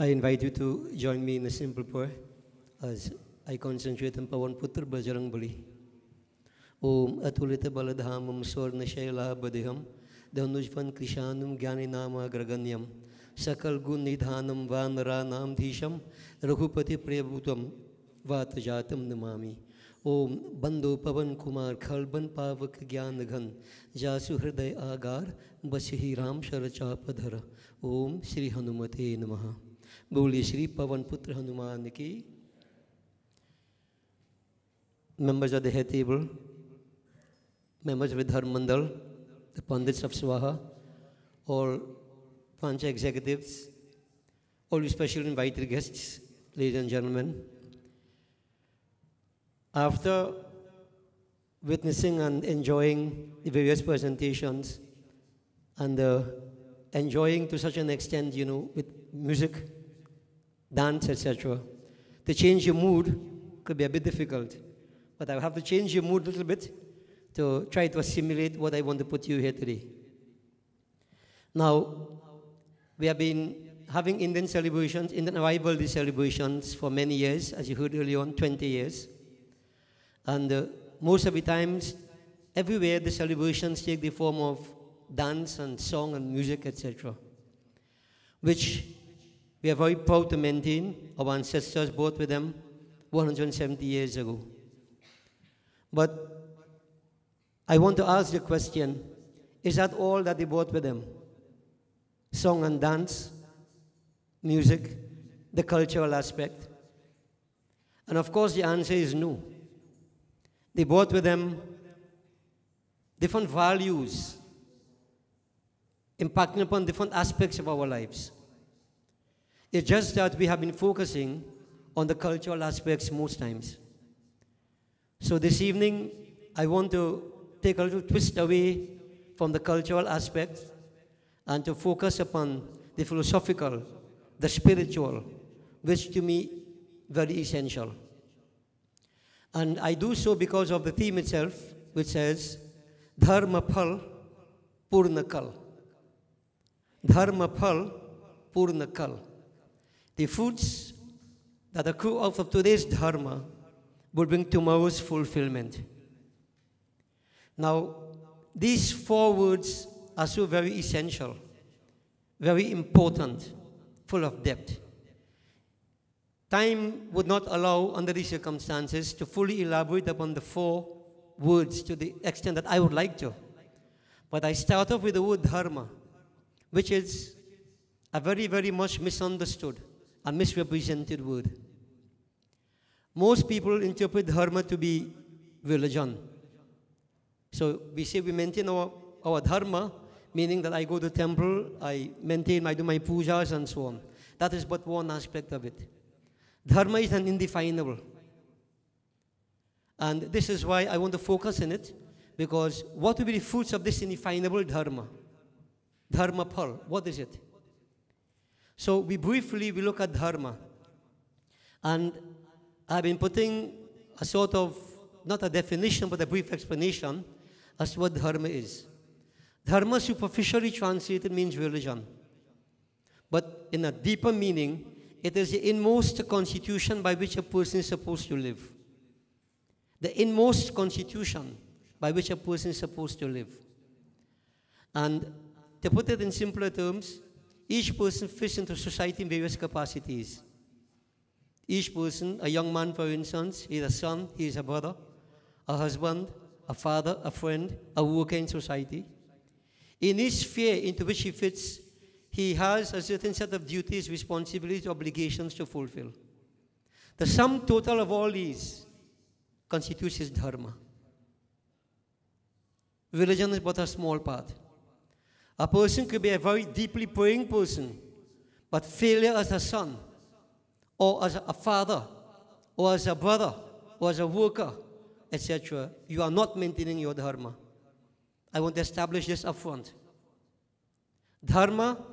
I invite you to join me in a simple prayer as I concentrate on Pawan Putra Bajrang Bali. Om Atulita Baladhamam Swarna Shaila Badiham Danujvan Krishanum Gyaninama Graganyam Sakal Gun Nidhanam Vanaranam Dhisham Raghupati Prabhutam Vatajatam Namami. Om Bandhu Pavan Kumar Khalban Pavak Gyanaghan Jasu Hriday Agar Basihi Ram Sharachapadhara. Om Shri Hanumate Namaha. Boli Shri Pavan Putra Hanuman ki. Members of the head table, members of the Dharma Mandal, the Pandits of SWAHA, all Pancha executives, all you special invited guests, ladies and gentlemen. After witnessing and enjoying the various presentations and enjoying to such an extent, with music, dance, etc., to change your mood could be a bit difficult. But I have to change your mood a little bit to try to assimilate what I want to put you here today. Now, we have been having Indian celebrations, Indian Arrival Day celebrations for many years, as you heard earlier on, 20 years. And most of the times, everywhere the celebrations take the form of dance and song and music, etc., which we are very proud to maintain. Our ancestors brought with them 170 years ago. But I want to ask the question, is that all that they brought with them? Song and dance, music, the cultural aspect? And of course the answer is no. They brought with them different values, impacting upon different aspects of our lives. It's just that we have been focusing on the cultural aspects most times. So this evening, I want to take a little twist away from the cultural aspect and to focus upon the philosophical, the spiritual, which to me very essential. And I do so because of the theme itself, which says, Dharma Phal Purna Kal. Dharma Phal Purna Kal. The fruits that accrue out of today's Dharma will bring tomorrow's fulfillment. Now, these four words are so very essential, very important, full of depth. Time would not allow, under these circumstances, to fully elaborate upon the four words to the extent that I would like to. But I start off with the word dharma, which is a very, very much misunderstood and misrepresented word. Most people interpret dharma to be religion. So we say we maintain our dharma, meaning that I go to the temple, I do my pujas and so on. That is but one aspect of it. Dharma is an indefinable. And this is why I want to focus on it, because what will be the fruits of this indefinable dharma? Dharma Phal, what is it? So we look at dharma. And I've been putting a sort of, not a definition, but a brief explanation as to what dharma is. Dharma, superficially translated, means religion. But in a deeper meaning, it is the inmost constitution by which a person is supposed to live. The inmost constitution by which a person is supposed to live. And to put it in simpler terms, each person fits into society in various capacities. Each person, a young man for instance, he is a son, he is a brother, a husband, a father, a friend, a worker in society. In each sphere into which he fits, he has a certain set of duties, responsibilities, obligations to fulfill. The sum total of all these constitutes his dharma. Religion is but a small part. A person could be a very deeply praying person, but failure as a son, or as a father, or as a brother, or as a worker, etc., you are not maintaining your dharma. I want to establish this up front. Dharma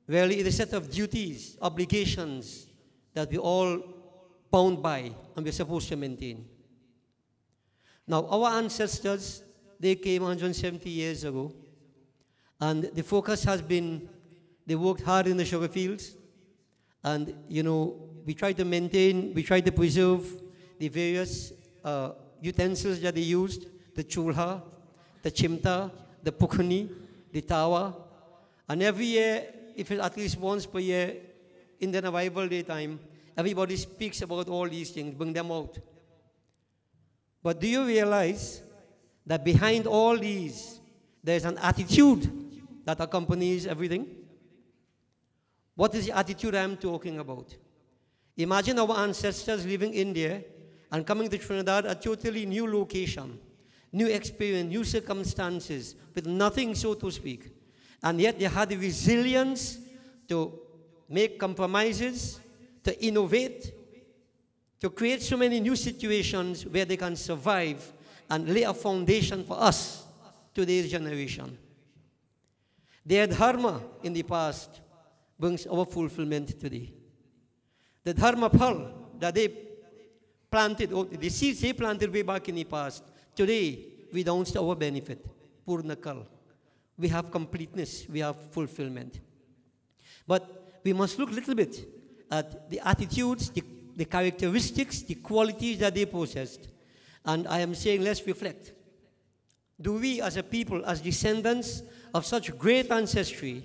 really is a set of duties, obligations that we all bound by and we're supposed to maintain. Now, our ancestors, they came 170 years ago, and the focus has been, they worked hard in the sugar fields, And, you know, we try to maintain, we try to preserve the various utensils that they used, the chulha, the chimta, the pukani, the tawa. And every year, if it's at least once per year, in the Revival Day time, everybody speaks about all these things, bring them out. But do you realize that behind all these, there's an attitude that accompanies everything? What is the attitude I'm talking about? Imagine our ancestors living in India and coming to Trinidad, a totally new location, new experience, new circumstances, with nothing, so to speak. And yet they had the resilience to make compromises, to innovate, to create so many new situations where they can survive and lay a foundation for us, today's generation. Their dharma in the past brings our fulfillment today. The dharma pal that they planted, or the seeds they planted way back in the past, today redounds to our benefit. Purnakal. We have completeness, we have fulfillment. But we must look a little bit at the attitudes, the characteristics, the qualities that they possessed. And I am saying, let's reflect. Do we as a people, as descendants of such great ancestry,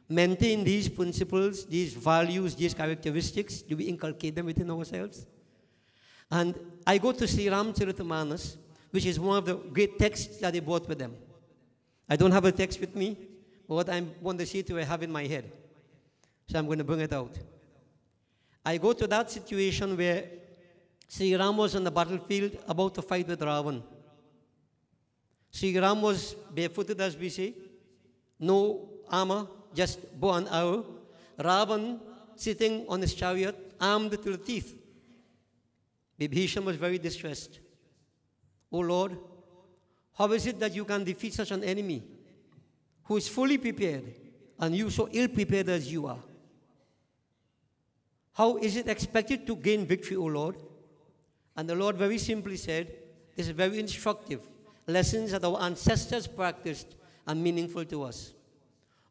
maintain these principles, these values, these characteristics? Do we inculcate them within ourselves? And I go to Sri Ramcharitamanas, which is one of the great texts that they brought with them. I don't have a text with me, but what I want to say to you, I have in my head. So I'm going to bring it out. I go to that situation where Sri Ram was on the battlefield about to fight with Ravan. Sri Ram was barefooted, as we say, no armor, just bow and arrow. Ravan sitting on his chariot, armed to the teeth. Bibhishan was very distressed. Oh Lord, how is it that you can defeat such an enemy who is fully prepared and you so ill-prepared as you are? How is it expected to gain victory, O Lord? And the Lord very simply said, this is very instructive. Lessons that our ancestors practiced are meaningful to us.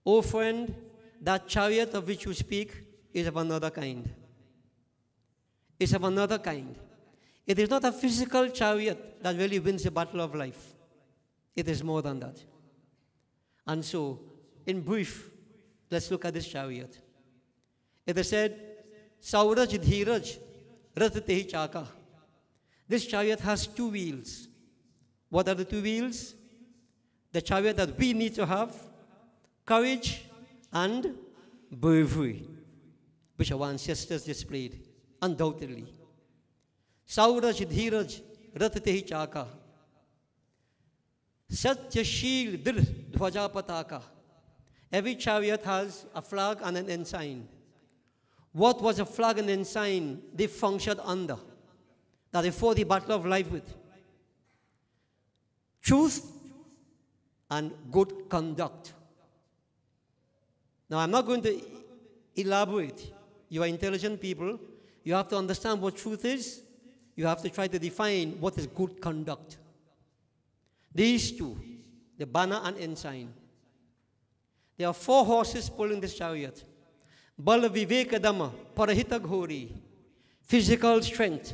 O friend, that chariot of which you speak is of another kind. It's of another kind. It is not a physical chariot that really wins the battle of life. It is more than that. And so, in brief, let's look at this chariot. It is said, Sauraj dhiraj rattehi chaka. This chariot has two wheels. What are the two wheels? The chariot that we need to have, courage and bravery, which our ancestors displayed, undoubtedly. Sauraj dhiraj rattehi chaka. Satyashil dir dhwaja pataka. Every chariot has a flag and an ensign. What was a flag and ensign they functioned under, that they fought the battle of life with? Truth and good conduct. Now, I'm not going to elaborate. You are intelligent people. You have to understand what truth is. You have to try to define what is good conduct. These two, the banner and ensign. There are 4 horses pulling this chariot. Bala vivekadama parahita ghori. Physical strength.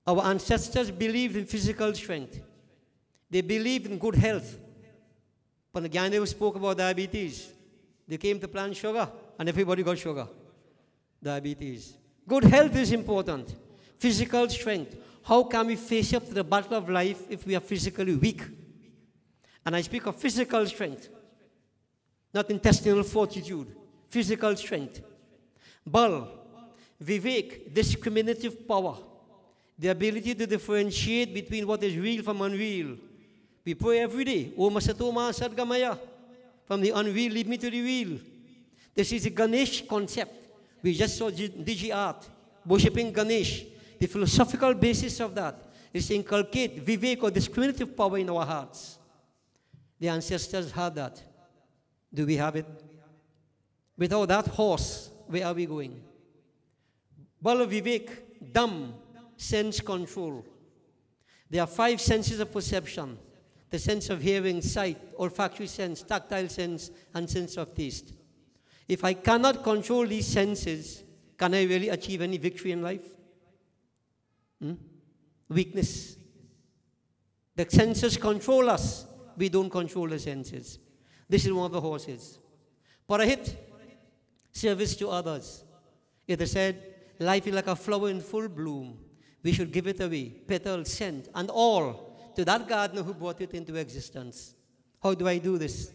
Our ancestors believed in physical strength. They believed in good health. Panagyanev spoke about diabetes. They came to plant sugar, and everybody got sugar. Diabetes. Good health is important. Physical strength. How can we face up to the battle of life if we are physically weak? And I speak of physical strength, not intestinal fortitude. Physical strength. Bal, vivek, discriminative power. The ability to differentiate between what is real from unreal. We pray every day, O Masatoma Sadgamaya. From the unreal, lead me to the real. This is a Ganesh concept. We just saw Digi art, worshipping Ganesh. The philosophical basis of that is to inculcate vivek or discriminative power in our hearts. The ancestors had that. Do we have it? Without that horse, where are we going? Bala vivek, dam, sense control. There are 5 senses of perception. The sense of hearing, sight, olfactory sense, tactile sense, and sense of taste. If I cannot control these senses, can I really achieve any victory in life? Weakness. The senses control us. We don't control the senses. This is one of the horses. Parahit, service to others. It is said, life is like a flower in full bloom. We should give it away, petals, scent, and all to that gardener who brought it into existence. How do I do this?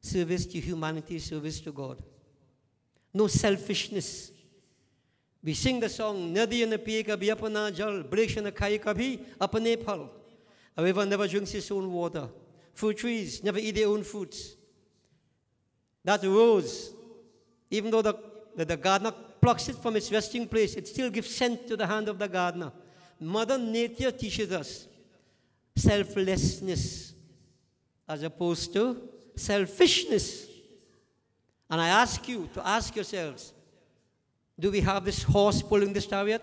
Service to humanity, service to God. No selfishness. We sing the song, Nadi na piye kabhi apna jal, briksha na khaye kabhi apne phal. A river never drinks its own water. Fruit trees never eat their own fruits. That rose, even though the gardener plucks it from its resting place, it still gives scent to the hand of the gardener. Mother Nature teaches us selflessness as opposed to selfishness. And I ask you to ask yourselves, do we have this horse pulling this chariot?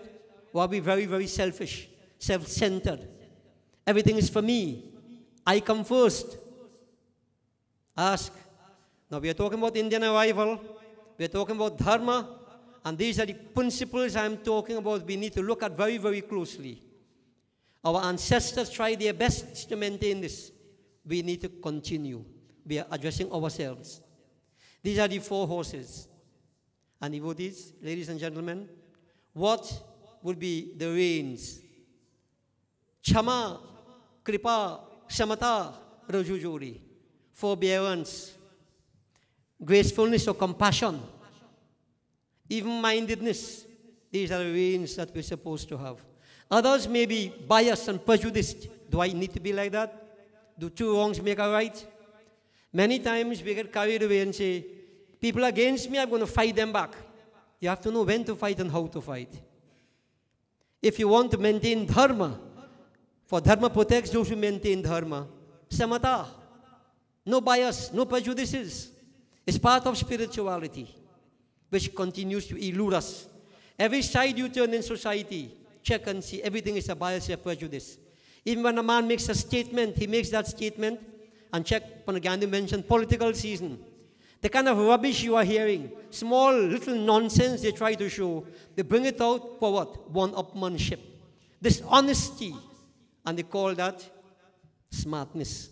Or are we very, very selfish, self-centered? Everything is for me. I come first. Ask. Now we are talking about Indian arrival. We are talking about dharma. And these are the principles I'm talking about we need to look at very, very closely. Our ancestors tried their best to maintain this. We need to continue. We are addressing ourselves. These are the four horses. And devotees, ladies and gentlemen, what would be the reins? Chama, Kripa, Samata, Rajujuri. Forbearance, gracefulness or compassion, even-mindedness. These are the reins that we're supposed to have. Others may be biased and prejudiced. Do I need to be like that? Do two wrongs make a right? Many times we get carried away and say, people against me, I'm going to fight them back. You have to know when to fight and how to fight. If you want to maintain dharma, for dharma protects those who maintain dharma, samata, no bias, no prejudices. It's part of spirituality, which continues to elude us. Every side you turn in society, check and see, everything is a bias or prejudice. Even when a man makes a statement, he makes that statement, and check, Panagandhi mentioned political season. The kind of rubbish you are hearing, small little nonsense they try to show, they bring it out for what? One-upmanship. Dishonesty. And they call that smartness.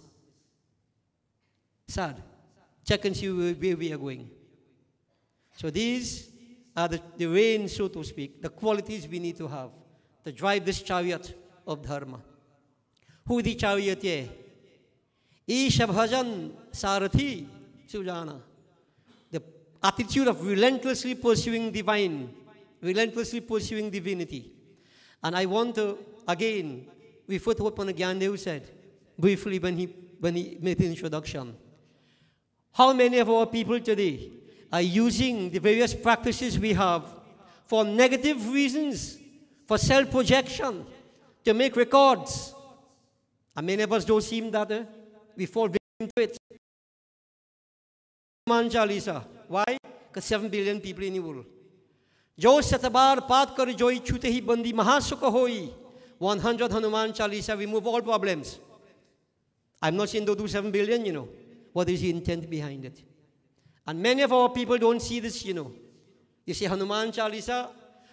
Sad. Check and see where we are going. So these are the reins, so to speak, the qualities we need to have to drive this chariot of dharma. Who the charioteer? Isha bhajan sarathi sujana. The attitude of relentlessly pursuing divine, relentlessly pursuing divinity. And I want to, again, refer to what Panagyandev said briefly when he made the introduction. How many of our people today are using the various practices we have for negative reasons, for self-projection, to make records? And many of us don't seem that, we fall victim to it. Hanuman Chalisa. Why? Because 7 billion people in the world. Jo satabar paat kar joi chute hi bandi mahasukha hoi. 100 Hanuman Chalisa remove all problems. I'm not saying don't do 7 billion, you know. What is the intent behind it? And many of our people don't see this, you know. You see Hanuman Chalisa.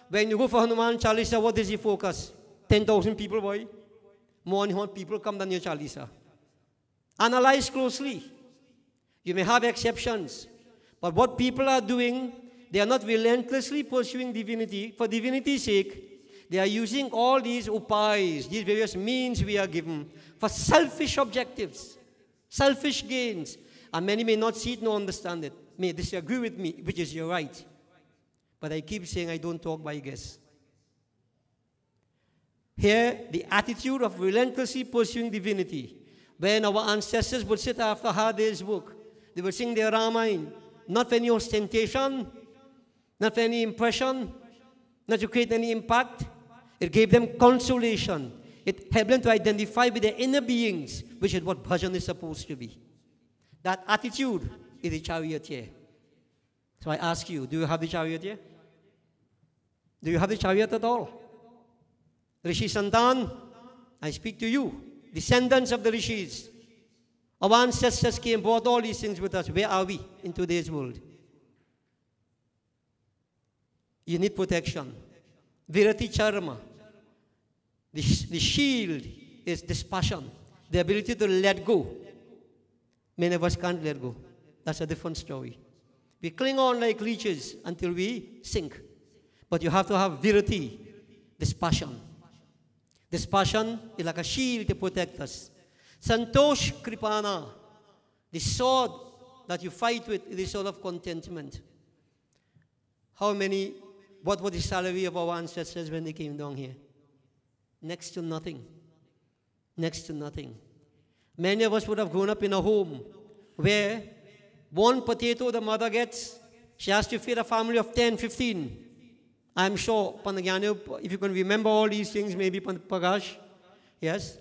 When you go for Hanuman Chalisa, what is the focus? 10,000 people, boy. More people come than your Chalisa. Analyze closely. You may have exceptions. But what people are doing, they are not relentlessly pursuing divinity for divinity's sake. They are using all these upais, these various means we are given for selfish objectives, selfish gains. And many may not see it nor understand it. May disagree with me, which is your right. But I keep saying I don't talk by guess. Here, the attitude of relentlessly pursuing divinity. When our ancestors would sit after a hard day's work, they would sing their Ramayana, not for any ostentation, not for any impression, not to create any impact. It gave them consolation. It helped them to identify with their inner beings, which is what bhajan is supposed to be. That attitude is the charioteer. So I ask you, do you have the charioteer? Do you have the chariot at all? Rishi Santan, I speak to you, descendants of the Rishis. Our ancestors came, brought all these things with us. Where are we in today's world? You need protection. Virati charma. The shield is dispassion, the ability to let go. Many of us can't let go. That's a different story. We cling on like leeches until we sink. But you have to have virati, dispassion. Dispassion is like a shield to protect us. Santosh kripana, the sword that you fight with, is the sword of contentment. What was the salary of our ancestors when they came down here? Next to nothing. Next to nothing. Many of us would have grown up in a home where one potato the mother gets, she has to feed a family of 10, 15. I'm sure, Panagyanyo, if you can remember all these things, maybe Pagash, yes?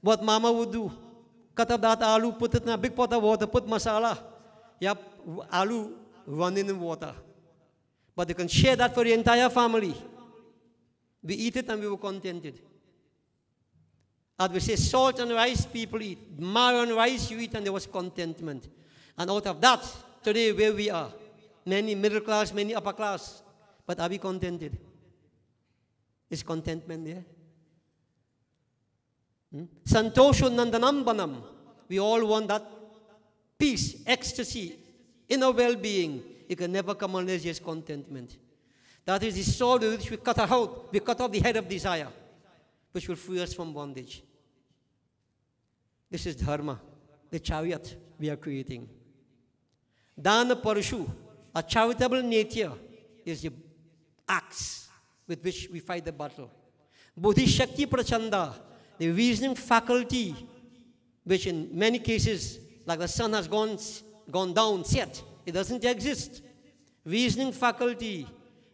What Mama would do, cut up that aloo, put it in a big pot of water, put masala. Yep, aloo running in water. But you can share that for the entire family. We eat it and we were contented. As we say, salt and rice people eat. Marrow and rice you eat, and there was contentment. And out of that, today where we are, many middle class, many upper class. But are we contented? Is contentment there? Santosho nandanam banam. We all want that peace, ecstasy, inner well-being. It can never come unless there's contentment. That is the sword with which we cut out. We cut off the head of desire, which will free us from bondage. This is dharma, the chariot we are creating. Dana Parashu, a charitable nature, is the axe with which we fight the battle. Bodhi Shakti Prachanda, the reasoning faculty, which in many cases, like the sun has gone down, set. It doesn't exist. Reasoning faculty,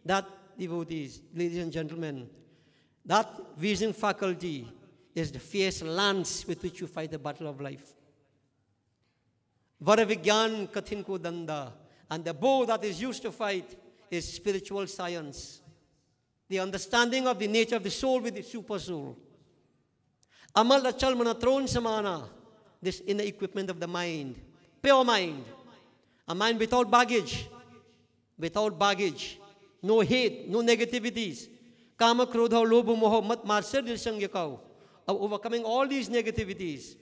that, devotees, ladies and gentlemen, that reasoning faculty is the fierce lance with which you fight the battle of life. Varavigyan kathin ko danda. And the bow that is used to fight is spiritual science. The understanding of the nature of the soul with the super soul. Amal achal manatron samana. This inner equipment of the mind. Pure mind. A mind without baggage. Without baggage. No hate, no negativities. Kama, krodha, lobha, moha, mat, marsar, dil sangyakaw. Of overcoming all these negativities.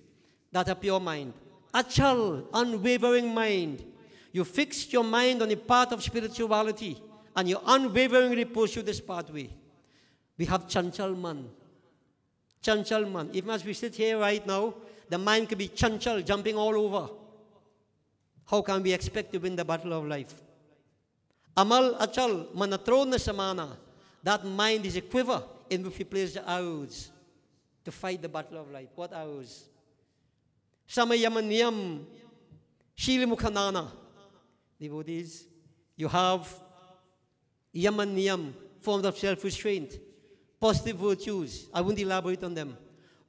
That's a pure mind. Achal, unwavering mind. You fixed your mind on the path of spirituality and you unwaveringly pursue this pathway. We have chanchal man. Chanchal man. Even as we sit here right now, the mind can be chanchal, jumping all over. How can we expect to win the battle of life? Amal achal manatrona samana. That mind is a quiver in which we place the arrows to fight the battle of life. What arrows? Samayamaniyam shilimukhanana. Devotees, you have yamaniyam, forms of self-restraint, positive virtues. I won't elaborate on them.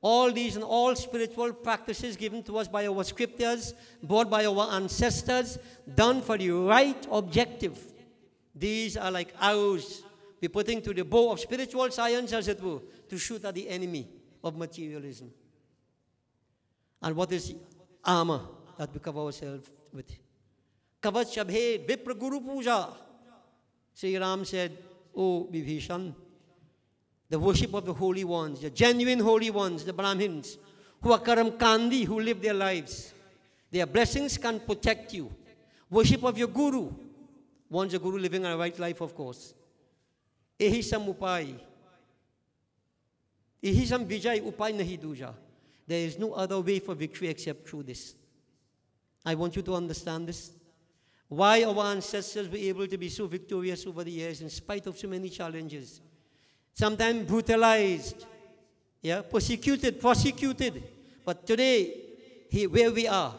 All these and all spiritual practices given to us by our scriptures, brought by our ancestors, done for the right objective. These are like arrows we're putting to the bow of spiritual science, as it were, to shoot at the enemy of materialism. And what is the armor that we cover ourselves with? Kavat Shabhe Vipra Guru Puja. Sri Ram said, "O Vibhishan, the worship of the holy ones, the genuine holy ones, the Brahmins, who are Karam Kandi, who live their lives, their blessings can protect you. Worship of your Guru, one's a Guru living a right life, of course. Ehisam Upai. Ehisam Vijay Upai Nahi Duja. There is no other way for victory except through this." I want you to understand this. Why our ancestors were able to be so victorious over the years in spite of so many challenges. Sometimes brutalized, persecuted, prosecuted. But today, where we are,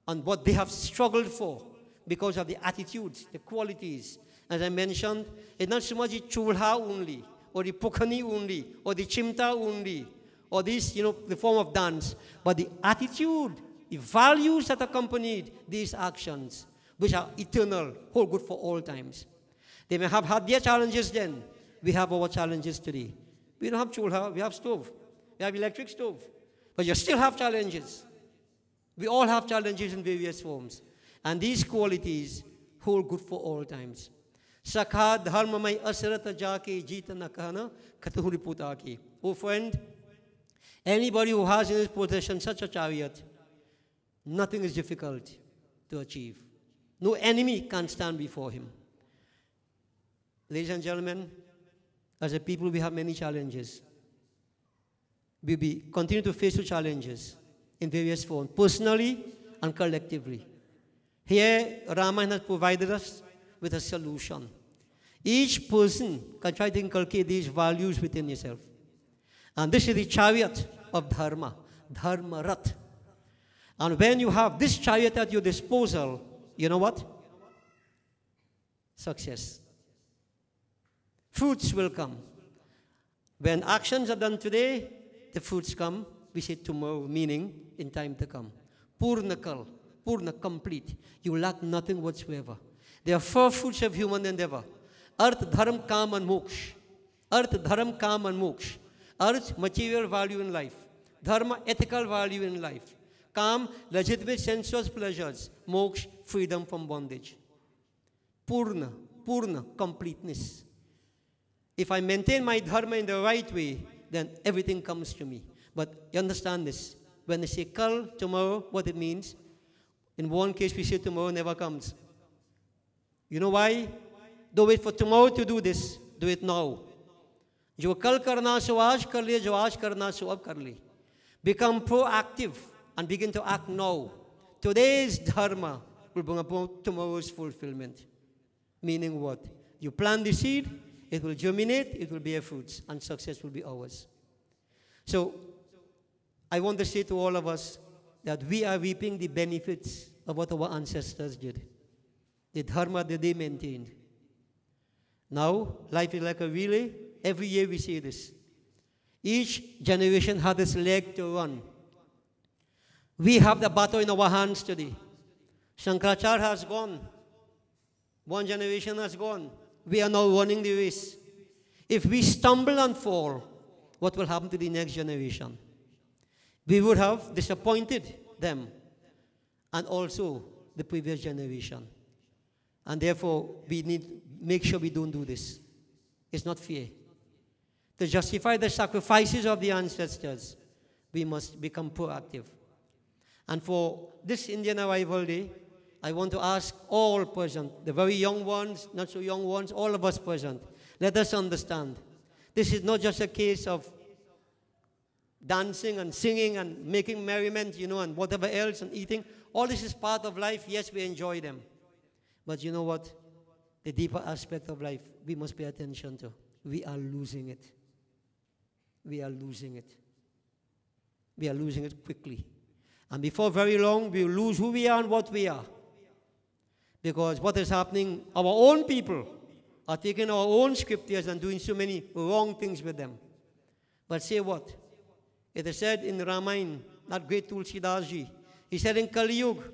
and what they have struggled for because of the attitudes, the qualities. As I mentioned, it's not so much the chulha only, or the pukhani only, or the chimta only, or this, the form of dance, but the attitude, the values that accompanied these actions, which are eternal, hold good for all times. They may have had their challenges then. We have our challenges today. We don't have chulha, we have stove. We have electric stove. But you still have challenges. We all have challenges in various forms. And these qualities hold good for all times. Sakha dharma mai asarata jake jitana kahana katuri putaki. Oh friend, anybody who has in his possession such a chariot, nothing is difficult to achieve. No enemy can stand before him. Ladies and gentlemen, as a people, we have many challenges. We continue to face the challenges in various forms, personally and collectively. Here, Ramayana has provided us with a solution. Each person can try to inculcate these values within yourself. And this is the chariot of Dharma, Dharma Rath. And when you have this chariot at your disposal, you know what? Success. Fruits will come. When actions are done today, the fruits come, we say tomorrow, meaning in time to come. Purna kal, Purna, complete. You lack nothing whatsoever. There are 4 fruits of human endeavor. Arth, Dharam, Kam and Moksha. Arth, Dharam, Kam and Moksha. Arth, material value in life. Dharma, ethical value in life. Kam, legitimate sensuous pleasures. Moksha, freedom from bondage. Purna, Purna, completeness. If I maintain my dharma in the right way, then everything comes to me. But you understand this. When they say kal, tomorrow, what it means? In one case, we say tomorrow never comes. You know why? Don't wait for tomorrow to do this. Do it now. Jo kal karna so aaj kar liye, jo aaj karna so ab kar liye. Become proactive and begin to act now. Today's dharma will bring about tomorrow's fulfillment. Meaning what? You plant the seed, it will germinate, it will bear fruits, and success will be ours. So, I want to say to all of us that we are reaping the benefits of what our ancestors did. The dharma that they maintained. Now, life is like a relay. Every year we say this. Each generation had its leg to run. We have the baton in our hands today. Shankaracharya has gone. One generation has gone. We are now running the race. If we stumble and fall, what will happen to the next generation? We would have disappointed them and also the previous generation. And therefore, we need to make sure we don't do this. It's not fair. To justify the sacrifices of the ancestors, we must become proactive. And for this Indian Arrival Day, I want to ask all present, the very young ones, not so young ones, all of us present, let us understand. This is not just a case of dancing and singing and making merriment, you know, and whatever else, and eating. All this is part of life. Yes, we enjoy them. But you know what? The deeper aspect of life, we must pay attention to. We are losing it. We are losing it. We are losing it quickly. And before very long, we will lose who we are and what we are. Because what is happening, our own people are taking our own scriptures and doing so many wrong things with them. But say what? It is said in Ramayana, that great Tulsidas ji, he said in Kali Yuga,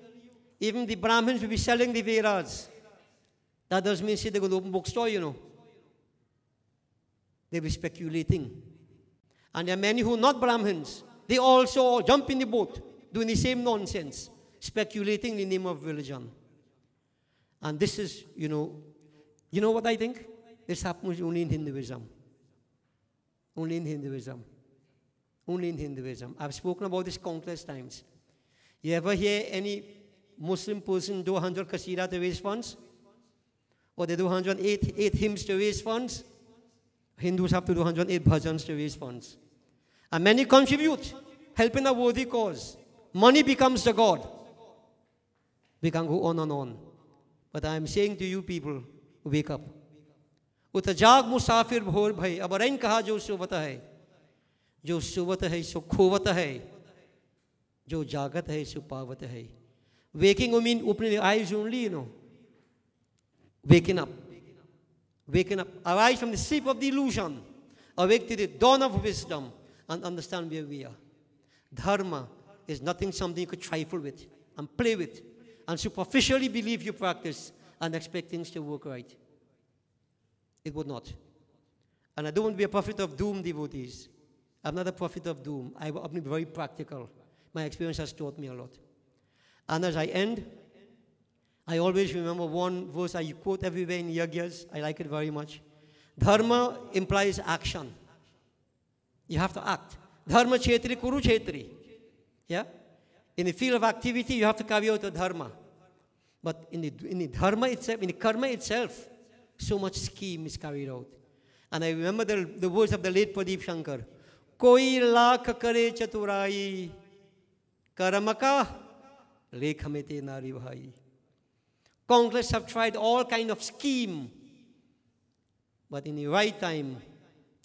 even the Brahmins will be selling the Vedas. That doesn't mean say they're going to open bookstore, you know. They'll be speculating. And there are many who are not Brahmins. They also jump in the boat, doing the same nonsense, speculating in the name of religion. And this is, you know what I think? This happens only in Hinduism. Only in Hinduism. Only in Hinduism. I've spoken about this countless times. You ever hear any Muslim person do 100 kasida to raise funds? Or they do 108 hymns to raise funds? Hindus have to do 108 bhajans to raise funds. And many contribute, helping a worthy cause. Money becomes the God. We can go on and on. But I am saying to you people, wake up. Utajag musafir bhor bhai, ab rain kaha jo suvata hai. Jo suvata hai, so khovata hai. Jo jagat hai, so pavata hai. Waking, I mean opening the eyes only, you know. Waking up. Waking up. Arise from the sleep of delusion. Awake to the dawn of wisdom and understand where we are. Dharma is nothing something you could trifle with and play with and superficially believe you practice and expect things to work right. It would not. And I don't want to be a prophet of doom, devotees. I'm not a prophet of doom. I'm very practical. My experience has taught me a lot. And as I end, I always remember one verse I quote everywhere in Yagyas. I like it very much. Dharma implies action. You have to act. Dharma chetri kuru chetri. Yeah? In the field of activity, you have to carry out the dharma. But in the dharma itself, in the karma itself, so much scheme is carried out. And I remember the words of the late Pradeep Shankar. Koi lakh kare chaturai, karamaka lekhamete nari bhai. Conquerors have tried all kind of scheme, but in the right time,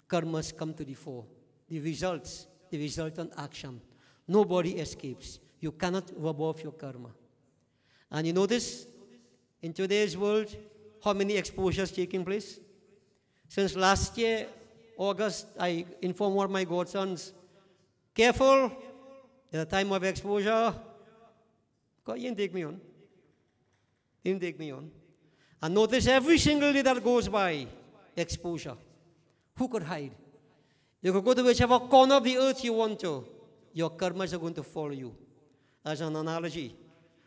karmas come to the fore. The resultant action. Nobody escapes. You cannot rub off your karma. And you notice, in today's world, how many exposures taking place? Since last year, August, I informed one of my godsons, careful, at the time of exposure, God, you didn't take me on. Didn't take me on. And notice every single day that goes by, exposure. Who could hide? You could go to whichever corner of the earth you want to. Your karmas are going to follow you. As an analogy,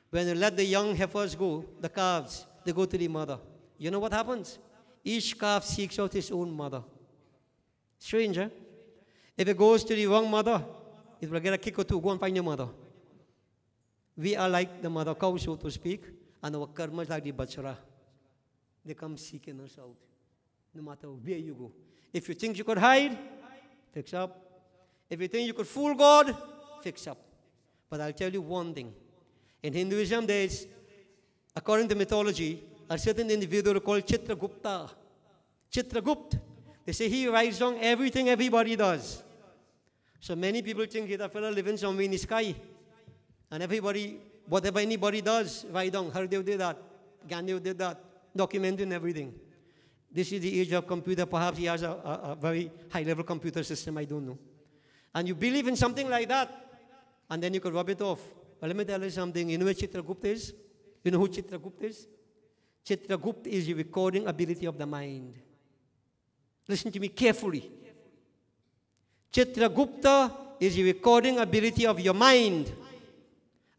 when you let the young heifers go, the calves, they go to the mother. You know what happens? Each calf seeks out his own mother. Strange, eh? If it goes to the wrong mother, it will get a kick or two. Go and find your mother. We are like the mother cow, so to speak, and our karma is like the bachara. They come seeking us out, no matter where you go. If you think you could hide, fix up. If you think you could fool God, fix up. But I'll tell you one thing. In Hinduism, there is, according to mythology, a certain individual called Chitragupta. Chitragupt. They say he writes down everything everybody does. So many people think he's a fellow living somewhere in the sky. And everybody, whatever anybody does, write down. Hardeo did that. Gandhi did that. Documenting everything. This is the age of computer. Perhaps he has a very high-level computer system. I don't know. And you believe in something like that, and then you could rub it off. But let me tell you something. You know where Chitragupta is? You know who Chitragupta is? Chitragupta is the recording ability of the mind. Listen to me carefully. Chitragupta is the recording ability of your mind.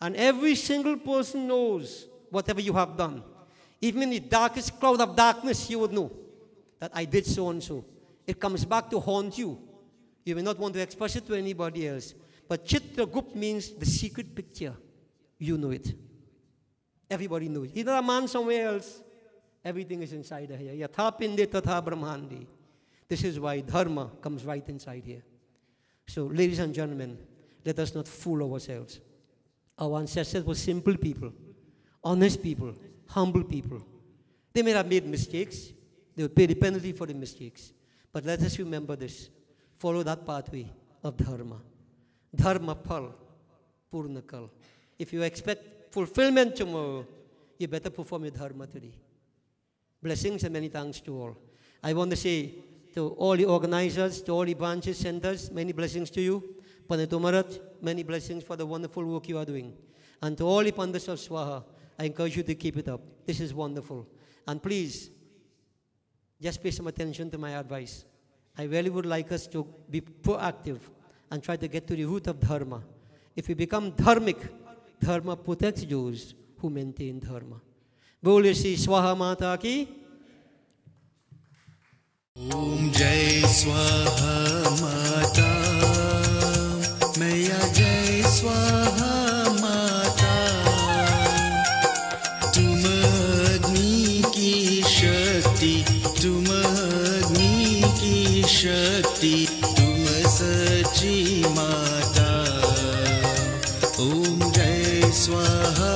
And every single person knows whatever you have done. Even in the darkest cloud of darkness, you would know that I did so and so. It comes back to haunt you. You may not want to express it to anybody else. But Chitragupta means the secret picture. You know it. Everybody knows it. He's not a man somewhere else. Everything is inside here. Yathapinde tatha brahmandi. This is why dharma comes right inside here. So, ladies and gentlemen, let us not fool ourselves. Our ancestors were simple people, honest people, humble people. They may have made mistakes. They will pay the penalty for the mistakes. But let us remember this. Follow that pathway of dharma. Dharma pal, purnakal. If you expect fulfillment tomorrow, you better perform your dharma today. Blessings and many thanks to all. I want to say to all the organizers, to all the branches, centers, many blessings to you. Panitumarat, many blessings for the wonderful work you are doing. And to all the Pandits of SWAHA, I encourage you to keep it up. This is wonderful. And please, just pay some attention to my advice. I really would like us to be proactive and try to get to the root of dharma. If we become dharmic, dharma protects those who maintain dharma. Bole Shri SWAHA Mata ki. Om Jai SWAHA Mata, Maya Jai SWAHA Mata. Tum Agni ki Shakti, Tum Agni ki Shakti, Tum Sachi Mata. Om Jai SWAHA